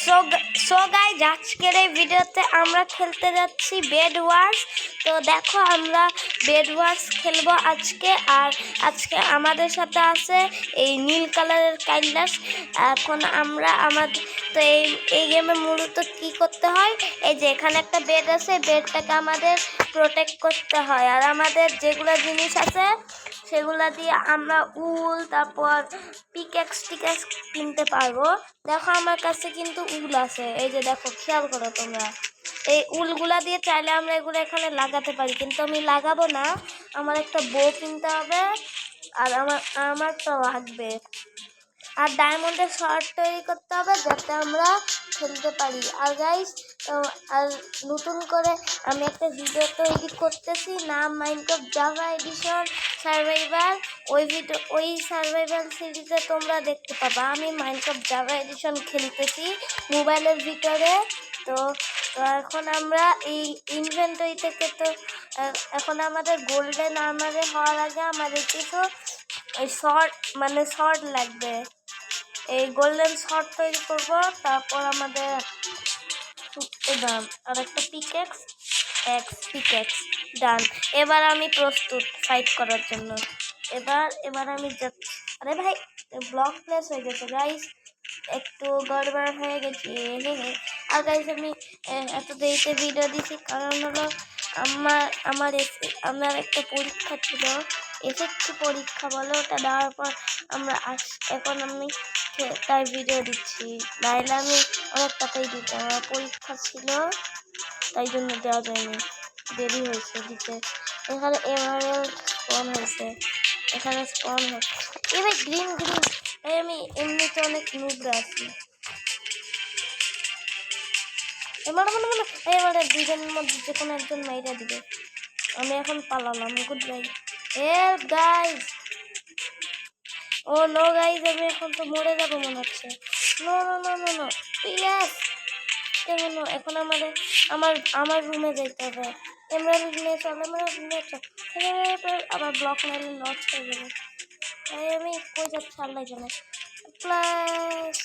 So guys আজকের এই ভিডিওতে আমরা খেলতে যাচ্ছি বেড ওয়ার্স। তো দেখো আমরা বেড ওয়ার্স খেলবো আজকে। আর আজকে আমাদের সাথে আছে এই নীল কালারের কাইলাস। এখন আমরা তো এই গেমে মূলত কি করতে হয়, এই যে এখানে একটা বেড আছে, বেডটাকে আমাদের প্রোটেক্ট করতে হয়। আর আমাদের যেগুলো জিনিস আছে সেগুলা দিয়ে আমরা উল, তারপর পিকেক্স কিনতে পারবো। দেখো আমার কাছে কিন্তু উল আছে, এই যে দেখো, খেয়াল করো তোমরা। এই উলগুলা দিয়ে চাইলে আমরা এগুলো এখানে লাগাতে পারি, কিন্তু আমি লাগাবো না। আমার একটা বউ কিনতে হবে, আর আমার তো লাগবে। আর ডায়মন্ডের শর্ট তৈরি করতে হবে যাতে আমরা খেলতে পারি। আর গাইস, আর নতুন করে আমি একটা ভিডিও তৈরি করতেছি, নাম মাইনক্রাফট জাভা এডিশন সার্ভাইভাল। ওই সার্ভাইভাল সিরিজে তোমরা দেখতে পাবা আমি মাইনক্রাফট জাভা এডিশন খেলতেছি মোবাইলের ভিতরে। তো এখন আমরা এই ইনভেন্টরি থেকে, তো এখন আমাদের গোল্ডেন আর্মারে হওয়ার আগে আমাদের কিছু শর্ট লাগবে। এই গোল্ডেন শর্ট তৈরি করবো, তারপর আমাদের ডান। আর একটা পিকেক্স ডান। এবার আমি প্রস্তুত ফাইট করার জন্য। এবার আমি আরে ভাই, ব্লক প্লেস হয়ে গেছে গাইস, একটু গড়বড় হয়ে গেছে। আর গাইস, আমি এত দেরিতে ভিডিও দিচ্ছি কারণ হলো আমার একটা পরীক্ষা ছিল, এসএসসি পরীক্ষা বলে, ওটা দেওয়ার পর এখন আমি তাই ভিডিও দিচ্ছি। নাইলে আমি অনেক টাকাই দিতাম, আমার পরীক্ষা ছিল তাই জন্য দেওয়া যায়নি, দেরি হয়েছে দিতে। এখানে এমারেল্ড স্পন হয়েছে, এখানে স্পন হচ্ছে এবার গ্রিন। আমি এমনিতে অনেক নুবরা আছি। এবারে দুজনের মধ্যে যে কোনো একজন মাইরা দিবে। আমি এখন পালালাম, good bye. Help guys, oh no guys, আমি এখন তো মরে যাবো মনে হচ্ছে। No no no no no yes. এখন আমার রুমে যেতে হবে। এমরাল্ড নিয়ে চল, আবার ব্লক মারলে নষ্ট হয়ে যাবে। আমি কই যাচ্ছি আল্লাহ জানে। প্লাস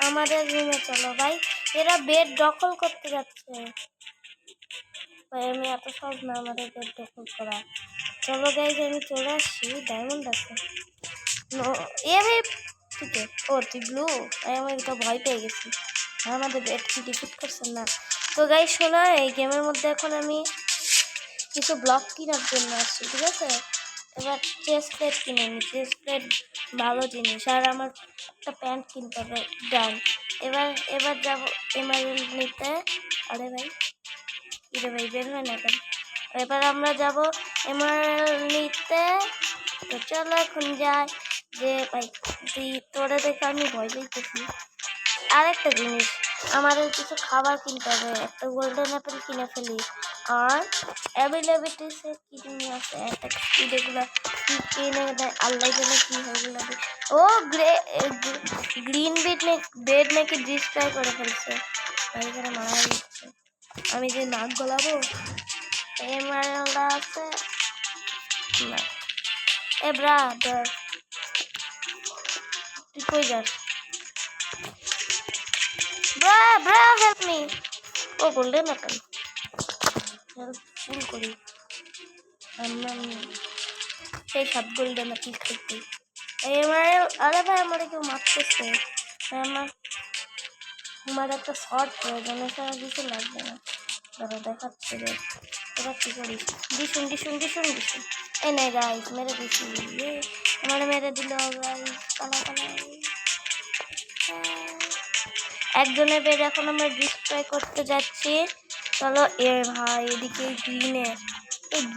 আমাদের রুমে চলো ভাই, এরা বেড দখল করতে যাচ্ছে ভাই। আমি এত সহজ না আমাদের বেড দখল করা। চলো গাইজ, আমি চলে আসছি। ডায়মন্ড আছে এ ভাই, ঠিক আছে। ও তুই ব্লু, আমি তো ভয় পেয়ে গেছি। আমাদের বেড কি ডিফিট করছেন না। তো গাইজ শোনা, এই গেমের মধ্যে এখন আমি কিছু ব্লক কেনার জন্য আসছি, ঠিক আছে। এবার চেস্ট প্লেট কিনে নি, চেস্ট প্লেট ভালো জিনিস। আর আমার একটা প্যান্ট কিনতে হবে, ডান। এবার যাবো এমারেল্ড নিতে। আরে ভাই, কিরে ভাই, বের হয় না কেন? এবার আমরা যাব এমারেল্ড নিতে। তো চলো এখন যাই। যে ভাই, তোরে দেখে আমি ভয় পেয়েছি। আরেকটা জিনিস, আমাদের কিছু খাবার কিনতে হবে, একটা গোল্ডেন অ্যাপেল কিনে ফেলি। আর অ্যাভেলেবিলিটিসে কি জিনিস আছে, এগুলো কি কিনে দেয় আল্লাহ জানে কি হয়েগুলো। ও গ্রিন বেড নাকি ডিস্ট্রয় করে ফেলছে, তাই এখানে মারা যাচ্ছে। আমি যে নাক গলাবো। এমারেল্ড আছে না? এ ব্রাদার, তুই কই যাস? Bro help me. ও গোল্ডেন অ্যাপেল, হেল্প ফুল করি। সেই সব গোল্ডেন অ্যাপেল খাইতে। আরে ভাই, আমার কেউ মারতেছে। আমার একটা শর্ট প্রয়োজন, এছাড়া কিছু লাগবে না। ধরো দেখাচ্ছে রে, এবার কি করিস? ডিসুন। এই নাই গাইস, মেরে দিছি। আমার মেরে দিল গাইস, কালা। একজনের বেড এখন আমরা ডিস্ট্রয় করতে যাচ্ছি। চলো ভাই, এদিকে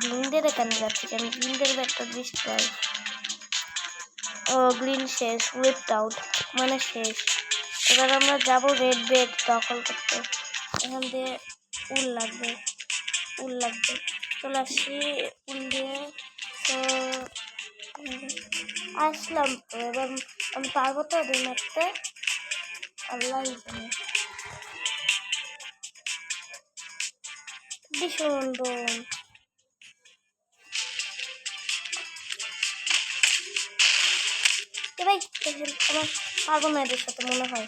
গ্রিনদের কেন যাচ্ছে, কেন গ্রিনদের বেডটা ডিস্ট্রয়। ও গ্রিন শেষ, উইপড আউট মানে শেষ। এবার আমরা যাব রেড বেড দখল করতে। এখান দিয়ে উল লাগবে। চলে আসছি উল দিয়ে। তো আসলাম। তো এবার আমি পারবো তো ওদের মারতে, আল্লাহ জানে। ভীষণ বোন, ভাই আমার পারবো না এদের সাথে মনে হয়।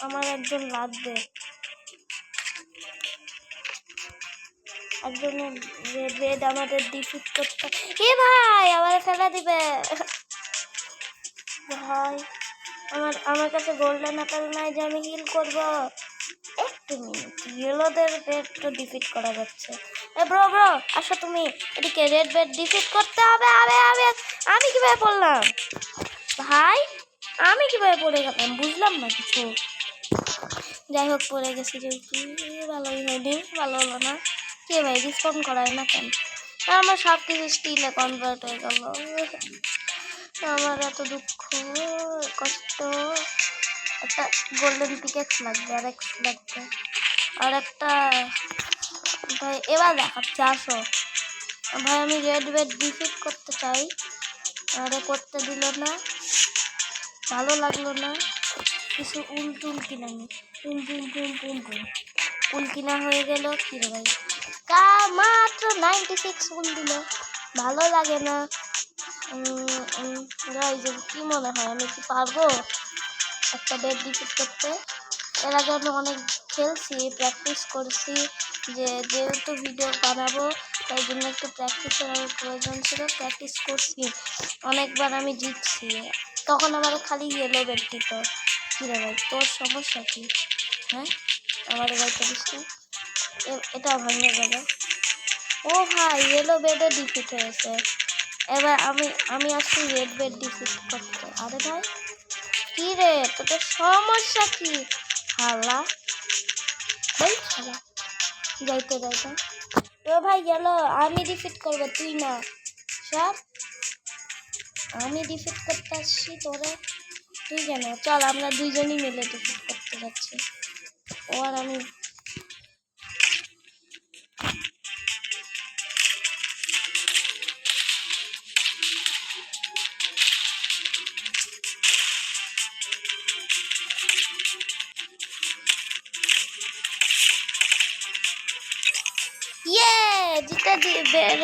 আমার একজন লাগবে, একজনের রেড আমাদের ডিফিট করতে। এ ভাই আমার ফেলা দিবে ভাই, আমার কাছে গোল্ডেন অ্যাপেল নাই যে আমি হিল করব। একটু মিনিট, ইয়েলোদের রেড তো ডিফিট করা যাচ্ছে। এ ব্রো আসো তুমি এদিকে, রেড বেড ডিফিট করতে হবে। আমি কিভাবে পড়লাম ভাই, আমি কিভাবে পড়ে গেলাম বুঝলাম না কিছু। যাই হোক পড়ে গেছি যেহেতু ভালোই হয়নি, ভালো হলো না। কে ভাই রিসপন্ড করায় না কেন? আমার সব কিছু স্টিলে কনভার্ট হয়ে গেল, আমার এত দুঃখ কষ্ট। একটা গোল্ডেন পিকেক্স লাগবে, আর এক লাগবে, আর একটা ভাই এবার দেখাচ্ছে আসো ভাই। আমি রেড বেড ডিফিট করতে চাই, আরে করতে দিল না, ভালো লাগলো না। কিছু উল কিনানি, উল কিনা হয়ে গেল। কি রে ভাই, মাত্র 96 উল দিল, ভালো লাগে না। কি মনে হয় আমি কি পারবো একটা বেড ডিফিট করতে? এর আগে আমি অনেক খেলছি, প্র্যাকটিস করছি, যেহেতু ভিডিও বানাবো তাই জন্য একটু প্র্যাকটিসের প্রয়োজন ছিল। প্র্যাকটিস করছি অনেকবার, আমি জিতছি। তখন আমার খালি ইয়েলো বেড দিত। কী রে ভাই তোর সমস্যা কি? হ্যাঁ আমার গাড়ি করিস না, এটাও ভাঙে গেল। ও ভাই ইয়েলো বেডও ডিফিট হয়েছে। এবার আমি আসছি রেড বেড ডিফিট করতে। আরে ভাই কি রে তোদের সমস্যা কি? হালা ভাই হালা যাইতে ও ভাই গেল, আমি ডিফিট করবো তুই না। সব আমি ডিফিট করতে আসছি, তোরে তুই কেন? চল আমরা দুইজনই মিলে ডিফিট করতে যাচ্ছি। ও আর আমি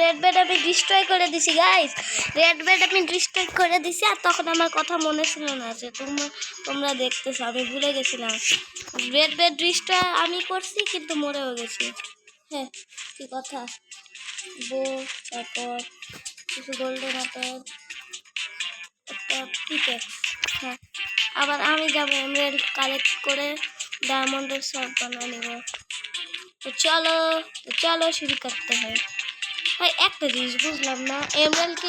রেড বেড আমি ডিস্ট্রয় করে দিছি গাইস, রেড বেড আমি ডিস্ট্রয় করে দিছি। আর তখন আমার কথা মনে ছিল না যে তোমরা দেখতেছো, আমি ভুলে গেছিলাম। রেড বেড ডিস্ট্রয় আমি করছি কিন্তু মরেও গেছি। হ্যাঁ কি কথা, তারপর কিছু গোল্ডেন আপেল, একটা পিকেক্স। হ্যাঁ আবার আমি যাবো এমরাল্ড কালেক্ট করে ডায়মন্ডের শট বানিয়ে নেব। তো চলো শুরু করতে হয়। ভাই একটা জিনিস বুঝলাম না, এমরাল্ড কি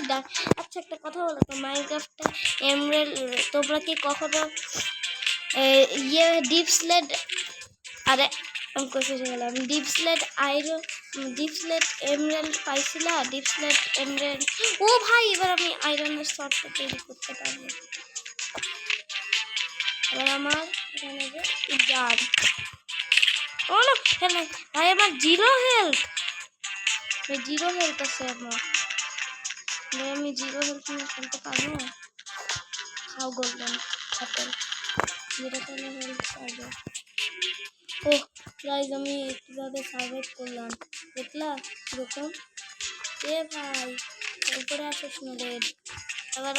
আচ্ছা একটা কথা বলো তো, মাইনক্রাফটে এমরাল্ড তোমরা কি কখনো ডিপ স্লেট, আরে আমি কোথায় গেলাম, ডিপ স্লেট এমরাল্ড পাইছিলা? ডিপ স্লেট এমরাল্ড, ও ভাই এবার আমি আয়রনের শটটা তৈরি করতে পারবো। এবার আমার এখানে যে গান, ও না ভাই আমার জিরো হেলথ আছে আমার, আমি জিরো হেলথ নিয়ে খেলতে পারবো। খাও গোল্ডেন আপেল, যেটা কোনো হেলথ পারবো। ও গাইজ আমি কীভাবে সার্ভাইভ করলাম দেখলা এরকম। এ ভাই উপরে আসিস না রেড। এবার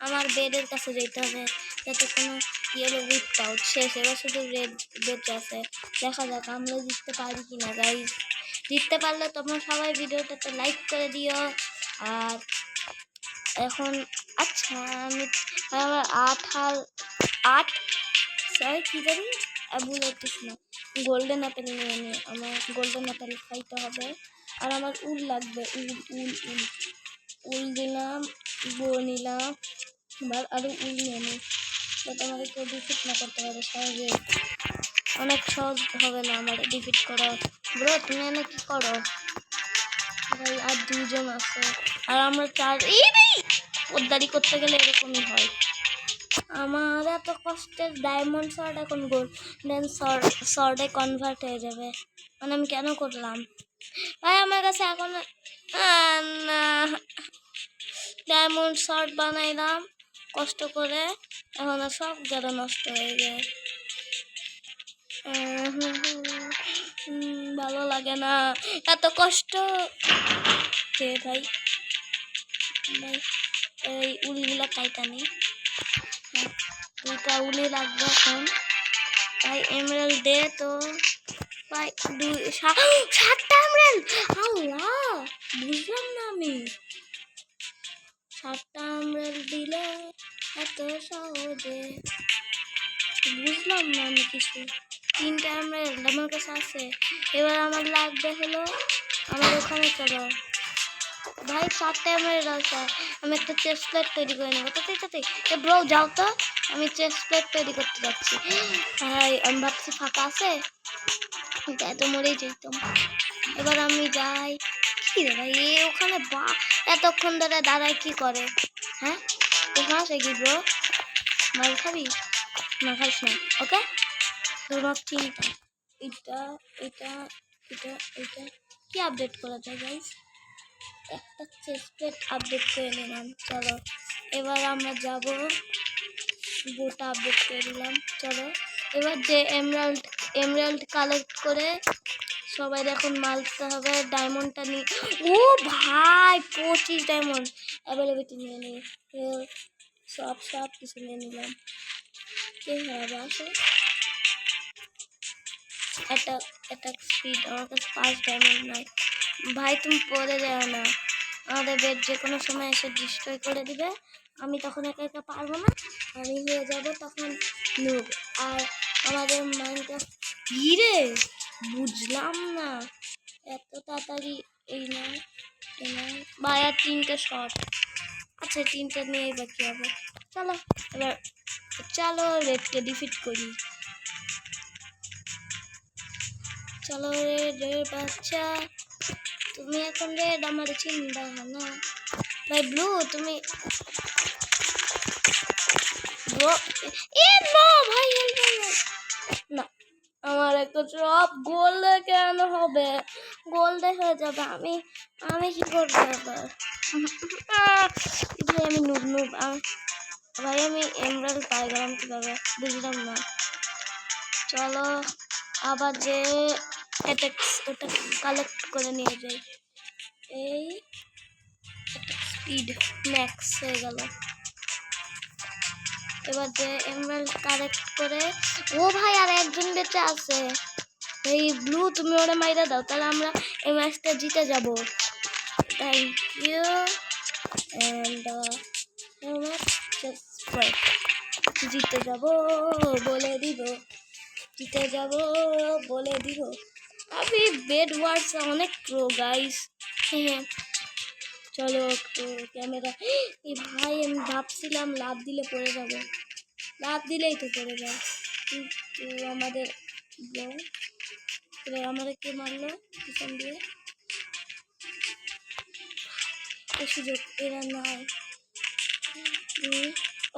আমার বেডের কাছে যেতে হবে যাতে কোনো ইয়েলো উইথ আউট শেষ। এবার শুধু রেড বেড আছে, দেখা যাক আমরা জিততে পারি কি না গাইজ। জিততে পারলে তোমরা সবাই ভিডিওটাতে লাইক করে দিও। আর এখন আচ্ছা আমার 8 কি জানি বুঝতেছ না, গোল্ডেন আপেল নিয়ে নি, আমার গোল্ডেন আপেল খাইতে হবে। আর আমার উল লাগবে, উল দিলাম, নিলাম। এবার আরও উল নিয়ে নিই যাতে আমাকে কেউ ডিফিট না করতে পারে সহজে। অনেক সহজ হবে না আমার ডিফিট করা। ব্রো তুমি এনে কি করো ভাই? আর 2 জন আছে আর আমরা 4। পোদ্দারি করতে গেলে এরকমই হয়। আমার এত কষ্টের ডায়মন্ড শর্ট এখন গোল্ডেন শর্টে কনভার্ট হয়ে যাবে, মানে আমি কেন করলাম ভাই? আমার কাছে এখন ডায়মন্ড শর্ট বানাইলাম কষ্ট করে, এখন সব গেল নষ্ট হয়ে যায়। ভালো লাগে না এত কষ্ট। ভাই এই উলগুলো কাইটা নেই, 2টা উলি লাগবে এখন। ভাই এমরাল্ড দে তো ভাই। 7টা এমরাল্ড। আল্লাহ, বুঝলাম না আমি 7টা এমরাল্ড দিলে এত সহজে, বুঝলাম না আমি কিছু। 3টা এমরাল্ড আমার কাছে আছে। এবার আমার লাগবে হলো, আমার ওখানে চলো ভাই। 7টা এমরাল্ড আছে। আমি একটা চেস্ট প্লেট তৈরি করে নেবো। তাতে এ ব্রো যাও তো, আমি চেস্ট প্লেট তৈরি করতে যাচ্ছি। ভাই আমি ভাবছি ফাঁকা আছে, এত মরেই যেতাম। এবার আমি যাই। কি রে ভাই, ওখানে এতক্ষণ ধরে দাঁড়ায় কি করে? হ্যাঁ ওখানে সে কি ব্রো, মাল খাবি? না খাইস না, ওকে। তোমার চিন্তা এটা এটা এটা এটা কি আপডেট করা যায় গাইস? একটা চেস্ট আপডেট করে নিলাম। চলো এবার আমরা যাব, বোটা আপডেট করে দিলাম। চলো এবার যে এমরাল্ড কালেক্ট করে সবাই এখন মারতে হবে। ডায়মন্ডটা নিয়ে, ও ভাই 25 ডায়মন্ড অ্যাভেলেবিলিটি নিয়ে নিই। সব কিছু নিয়ে নিলাম। কে হারাবে আসো। অ্যাটাক স্পিড, আমার কাছে 5 ডায়মন্ড নাই ভাই। তুমি পড়ে যাও না, আমাদের বেড যে কোনো সময় এসে ডিস্ট্রয় করে দিবে। আমি তখন একা একা পারবো না, আমি হয়ে যাব তখন নুব। আর আমাদের মাইন্ডক্রাফট ধীরে, বুঝলাম না এত তাড়াতাড়ি। এই না ভাই, আর 3টে শট আচ্ছা, 3টে নিয়েই বাকি হবে। চলো এবার চলো রেডকে ডিফিট করি। চলো রেড বাচ্চা, তুমি এখন রেড আমার চিন্তা না ভাই। ব্লু তুমি ব্রো, এ নো ভাই, না আমার একটা সব গোল্ডে কেন হবে? গোল্ডে হয়ে যাবে। আমি কি করবো এবার? ভাই আমি নুব ভাই, আমি এমরাল্ড পাই গেলাম কিভাবে বুঝলাম না। চলো আবার যে ওটা কালেক্ট করে নিয়ে যাই। এই স্পিড ম্যাক্স হয়ে গেল। এবার যে এমরাল্ড কালেক্ট করে, ও ভাই আর একজন বেঁচে আছে। এই ব্লু তুমি ওরা মাইরা দাও, তাহলে আমরা এই ম্যাচটা জিতে যাব। থ্যাংক ইউ অ্যান্ড জিতে যাব বলে দিব, জিতে যাব বলে দিব। আমি বেড ওয়ার্স অনেক প্রো গাইস। হ্যাঁ চলো একটু ক্যামেরা। এই ভাই আমি ভাবছিলাম লাভ দিলে পড়ে যাবো, লাভ দিলেই তো পড়ে যায়। কিন্তু আমাদের আমাদের কে মারলো পিছন দিয়ে? এই সুযোগ এরা নাই।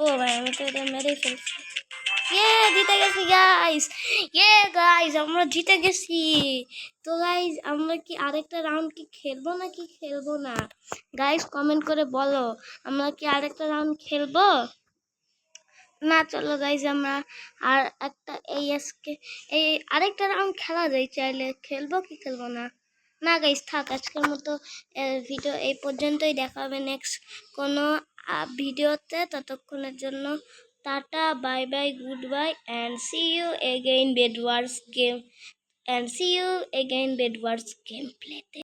ও ভাই আমি তো এটা মেরেই ফেলছি। জিতে গেছি গাইস, গাইস আমরা জিতে গেছি। তো গাইস আমরা কি আরেকটা রাউন্ড কি খেলবো নাকি খেলবো না? গাইস কমেন্ট করে বলো, আমরা কি আরেকটা রাউন্ড খেলবো না? চলো গাইস আমরা আর একটা এই আরেকটা রাউন্ড খেলা যায়, চাইলে খেলবো কি খেলবো না? না গাইস থাক, আজকের মতো ভিডিও এই পর্যন্তই। দেখা হবে নেক্সট কোনো ভিডিওতে। ততক্ষণের জন্য টাটা, bye bye, good bye, and see you again bed wars game প্লেতে।